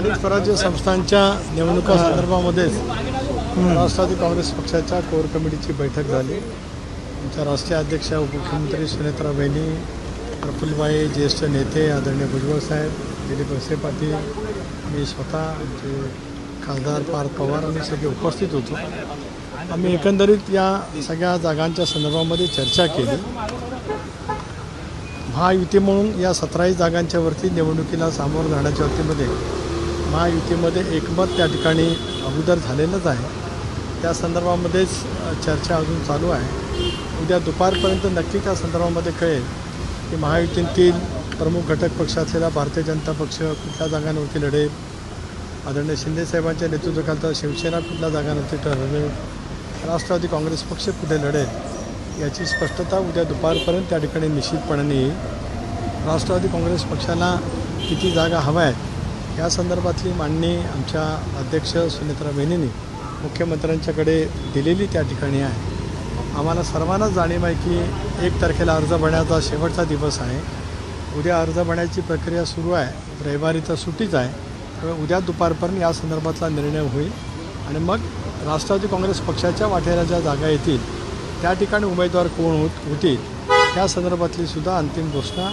स्थानिक स्वराज्य संस्थांच्या निवडणुका संदर्भामध्येच राष्ट्रवादी काँग्रेस पक्षाच्या कोर कमिटीची बैठक झाली। आमच्या राष्ट्रीय अध्यक्ष उपमुख्यमंत्री सुनेत्रा बहिणी, प्रफुल्लभाई, ज्येष्ठ नेते आदरणीय भुजबळ साहेब, दिलीप वळसे पाटील, मी स्वतः, आमचे खासदार पार्थ पवार आम्ही सगळे उपस्थित होतो। आम्ही एकंदरीत या सगळ्या जागांच्या संदर्भामध्ये चर्चा केली। महायुती म्हणून या 17 जागांच्या वरती निवडणुकीला सामोरं जाण्याच्या बाबतीमध्ये महायुतीमध्ये एकमत त्या ठिकाणी अगोदर झालेलंच आहे। त्या संदर्भामध्येच चर्चा अजून चालू आहे। उद्या दुपारपर्यंत नक्की त्या संदर्भामध्ये कळेल की महायुतीतील प्रमुख घटक पक्ष असलेला भारतीय जनता पक्ष कुठल्या जागांवरती लढेल, आदरणीय शिंदेसाहेबांच्या नेतृत्वाखालचा शिवसेना कुठल्या जागांवरती ठरवेल, राष्ट्रवादी काँग्रेस पक्ष कुठे लढेल, याची स्पष्टता उद्या दुपारपर्यंत त्या ठिकाणी निश्चितपणाने येईल। राष्ट्रवादी काँग्रेस पक्षाला किती जागा हव्या आहेत या संदर्भातली मांडणी आमच्या अध्यक्ष सुनेत्रा बहिणींनी मुख्यमंत्र्यांच्याकडे दिलेली त्या ठिकाणी आहे। आम्हाला सर्वांनाच जाणीव आहे की 1 तारखेला अर्ज भरण्याचा शेवटचा दिवस आहे। उद्या अर्ज भरण्याची प्रक्रिया सुरू आहे, रविवारी तर सुट्टीच आहे, त्यामुळे उद्या दुपारपर्यंत या संदर्भातला निर्णय होईल आणि मग राष्ट्रवादी काँग्रेस पक्षाच्या वाटेला ज्या जागा येतील त्या ठिकाणी उमेदवार कोण होतील त्या संदर्भातली सुद्धा अंतिम घोषणा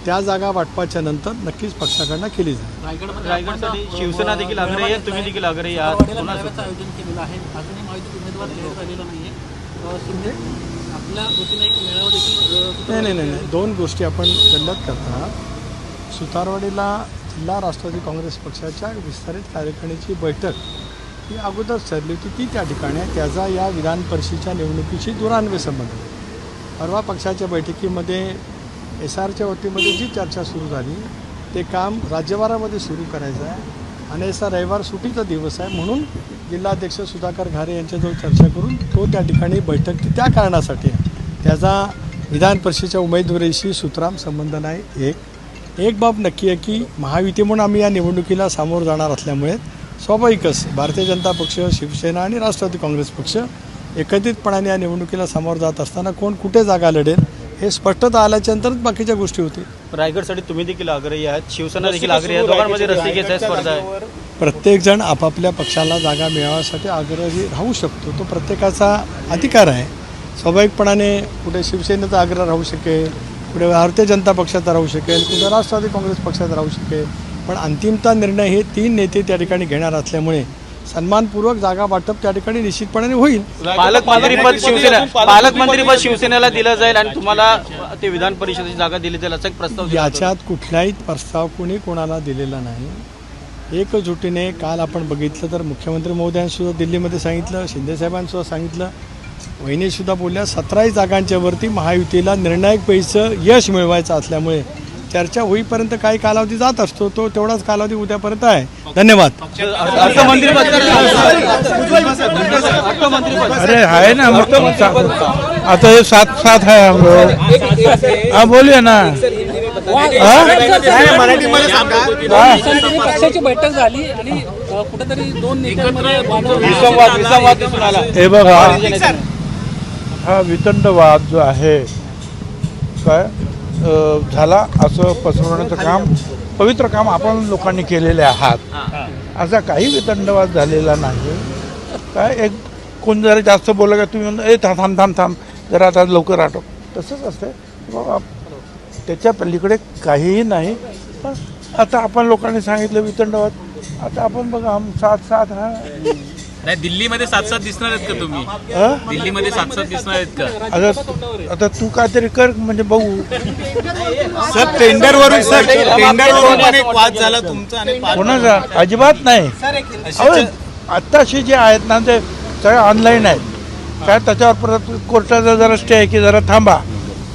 त्या जागा वाटपाच्या नंतर नक्कीच पक्षाकडनं केली जाईल। रायगडसाठी शिवसेना देखील आग्रही आहे, तुम्ही देखील आग्रही आहात। आयोजन केलेलं आहे, अजूनही महायुतीत उमेदवार निवडून आलेला नाहीये। आपल्या वतीने एक मेळावा देखील नाही, 2 गोष्टी आपण गल्लत करता। सुतारवाडीला जिल्हा राष्ट्रवादी काँग्रेस पक्षाच्या विस्तारित कार्यकारिणीची बैठक ही अगोदर ठरली होती, ती त्या ठिकाणी आहे। त्याचा या विधान परिषदेच्या निवडणुकीशी दूरान्वय संबंध आहे। परवा पक्षाच्या बैठकीमध्ये SRच्या वतीमध्ये जी चर्चा सुरू झाली ते काम राज्यभरामध्ये सुरू करायचं आहे आणि असा रविवार सुट्टीचा दिवस आहे म्हणून जिल्हाध्यक्ष सुधाकर घारे यांच्याजवळ चर्चा करून तो त्या ठिकाणी बैठक त्या कारणासाठी आहे। त्याचा विधान परिषदेच्या उमेदवारीशी सुतराम संबंध नाही। एक बाब नक्की आहे की महायुती म्हणून आम्ही या निवडणुकीला सामोरं जाणार असल्यामुळे स्वाभाविकच भारतीय जनता पक्ष, शिवसेना आणि राष्ट्रवादी काँग्रेस पक्ष एकत्रितपणाने या निवडणुकीला सामोरं जात असताना कोण कुठे जागा लढेल हे स्पष्टता आल्याच्यानंतरच बाकीच्या गोष्टी होतील। रायगडसाठी तुम्ही देखील आग्रही आहात, शिवसेना देखील आग्रही आहे, दोघांमध्ये रस्सीखेच स्पर्धा आहे। प्रत्येकजण आपापल्या पक्षाला जागा मिळवण्यासाठी आग्रही राहू शकतो, तो प्रत्येकाचा अधिकार आहे। स्वाभाविकपणाने कुठे शिवसेनेचा आग्रह राहू शकेल, कुठे भारतीय जनता पक्षाचा राहू शकेल, कुठे राष्ट्रवादी काँग्रेस पक्षाचा राहू शकेल, पण अंतिमता निर्णय हे 3 नेते त्या ठिकाणी घेणार असल्यामुळे सन्मानपूर्वक जागा वाटप त्या ठिकाणी निश्चितपणे होईल। पालकमंत्रीपद शिवसेनेला दिलं जाईल आणि तुम्हाला ते विधान परिषदेची जागा दिली जाईल असा एक प्रस्ताव याच्यात कुठलाही प्रस्ताव कोणाला दिलेला नाही। एकजुटीने काल आपण बघितलं तर मुख्यमंत्री महोदयांसुद्धा दिल्लीमध्ये सांगितलं, शिंदेसाहेबांसुद्धा सांगितलं, वहिनीसुद्धा बोलल्या 17 जागांच्या वरती महायुतीला निर्णायक पैचं यश मिळवायचं असल्यामुळे चर्चा होईपर्यंत काही कालावधी जात असतो, तो तेवढाच कालावधी उद्यापर्यंत आहे। धन्यवाद। अरे है ना, आता ये 7 है हम लोग। हाँ बोलिए ना। पक्षाची बैठक झाली आणि कुठेतरी 2 नेत्यांमध्ये विसंवाद दिसून आला। हे बघा, हा वितंडवाद जो आहे काय झाला असं पसरवण्याचं काम, पवित्र काम आपण लोकांनी केलेले आहात। असा काही वितंडवाद झालेला नाही। काय एक कोण जरा जास्त बोललं का तुम्ही म्हणता ए थांब जरा आता लवकर आटो, तसंच असतं बाबा, त्याच्या पलीकडे काहीही नाही। पण आता आपण लोकांनी सांगितलं वितंडवाद, आता आपण बघा 7 हा नाही, दिल्लीमध्ये 7 दिसणार आहेत का तुम्ही? दिल्लीमध्ये 7 दिसणार आहेत का? आता तू काहीतरी कर म्हणजे बघू। सर टेंडरवरून एक वाद झाला तुमचा आणि कोणाचा? अजिबात नाही। आत्ताशी जे आहेत ना ते सगळे ऑनलाईन आहेत काय, त्याच्यावर परत कोर्टाचा जरा स्टे आहे की जरा थांबा।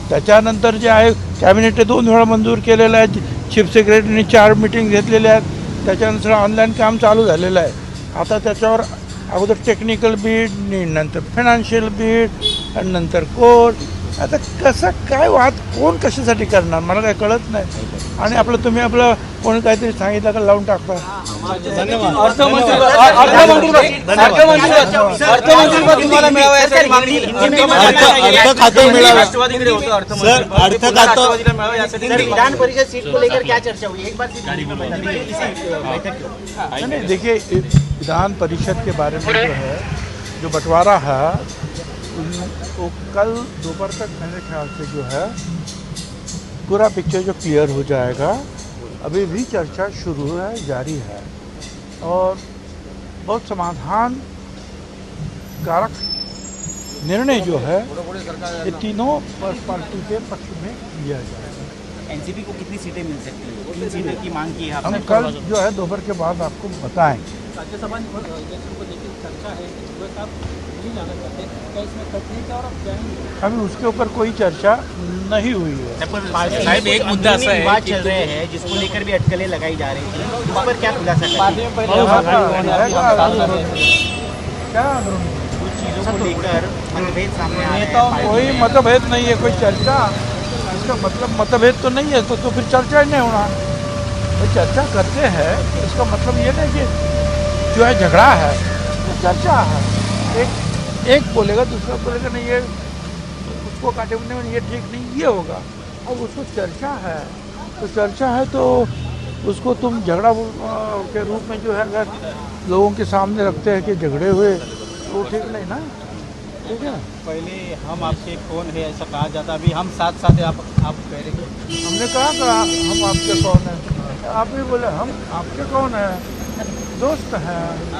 त्याच्यानंतर जे आहे कॅबिनेटने 2 वेळा मंजूर केलेलं आहे, चीफ सेक्रेटरीने 4 मीटिंग घेतलेल्या आहेत, त्याच्यानंतर ऑनलाईन काम चालू झालेलं आहे। आता त्याच्यावर अगोदर टेक्निकल बीड, नंतर फायनान्शियल बीड आणि नंतर कोर्ट। आता कसं काय वाद कोण कशासाठी करणार मला काय कळत नाही। आणि आपलं तुम्ही आपलं कोणी काहीतरी सांगितलं का लावून टाकता. अर्थमंत्रीपद तुम्हाला मिळावं यासाठी मागणी अर्थ खातं मिळावं. राष्ट्रवादीकडे होतं सर, अर्थ खातं- राष्ट्रवादीला मिळावं यासाठी विधान परिषद सीट को लेकर क्या चर्चा हुई एक बार नहीं, देखिए विधान परिषद के बारे में जो है जो बंटवारा है वो कल दोपहर तक मेरे ख्याल से जो है पूरा पिक्चर जो क्लियर हो जाएगा. अभी भी चर्चा शुरू है, जारी है और बहुत समाधान कारक निर्णय जो है ये तीनों पार्टी के पक्ष में लिया जाएगा. एनसीपी को कितनी सीटें मिल सकती हैं? 3 सीटों की मांग की है हम आपने. कल जो है दोपहर के बाद आपको बताएंगे. राज्यसभा इलेक्शन को लेकर चर्चा है कि सुबह साहब दिल्ली जाना चाहते हैं, क्या इसमें तकनीक और अब जाएंगे? अभी उसके ऊपर कोई चर्चा नहीं हुई है. साहेब, एक मुद्दा असा आहे विवाद चल रहे हैं जिसको लेकर भी अटकलें लगाई जा रही थी, उस पर क्या खुलासा करेंगे? क्या कुछ चीज़ों को लेकर मतभेद सामने आ रहे हैं. कोई मतभेद नहीं है, कोई चर्चा इसका मतलब मतभेद तो नहीं है तो फिर चर्चा ही नहीं होना. कोई चर्चा करते हैं इसका मतलब ये नहीं कि जो है झगड़ा है, तो चर्चा है. एक बोलेगा दूसरा बोलेगा नहीं ये उसको काटे में ये ठीक नहीं ये होगा. अब उसको चर्चा है तो चर्चा है तो उसको तुम झगड़ा के रूप में जो है अगर लोगों के सामने रखते हैं कि झगड़े हुए तो वो ठीक नहीं ना. ठीक है, पहले हम आपके कौन है ऐसा कहा जाता, अभी हम साथ साथ आप कह रहे हैं. हमने कहा हम आपके कौन हैं, आप भी बोले हम आपके कौन हैं, दोस्त हैं.